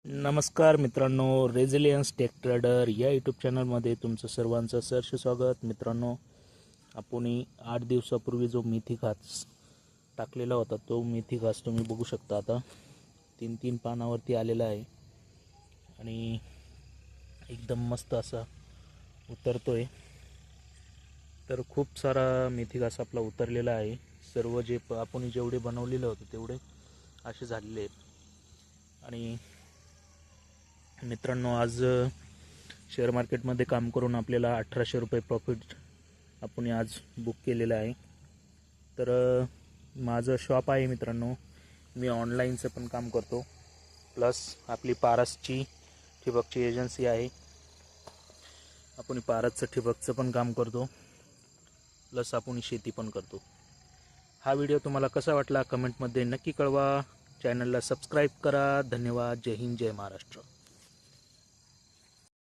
नमस्कार मित्रांनो, resilience take trader या यूट्यूब चॅनलमध्ये तुमचं सर्वांचं सहर्ष स्वागत. मित्रांनो, आपण 8 दिवसापूर्वी जो मेथी घास टाकलेला होता तो मेथी घास तुम्ही बघू शकता. आता 3 पानावरती आलेला आहे आणि एकदम मस्त असा उतरतोय. तर खूप सारा मेथी घास आपला उतरलेला आहे. सर्व जे आपण जेवढे बनवलेलं होतं तेवढे असे झालेले आहेत. आणि मित्रांनो, आज शेअर मार्केटमध्ये काम करून आपल्याला 1800 रुपये प्रॉफिट आपण आज बुक केलेलं आहे. तर माझं शॉप आहे मित्रांनो, मी ऑनलाईनचं पण काम करतो, प्लस आपली पारसची ठिबकची एजन्सी आहे, आपण पारसचं ठिबकचं पण काम करतो, प्लस आपण शेती पण करतो. हा व्हिडिओ तुम्हाला कसा वाटला कमेंटमध्ये नक्की कळवा. चॅनलला सबस्क्राईब करा. धन्यवाद. जय हिंद, जय महाराष्ट्र.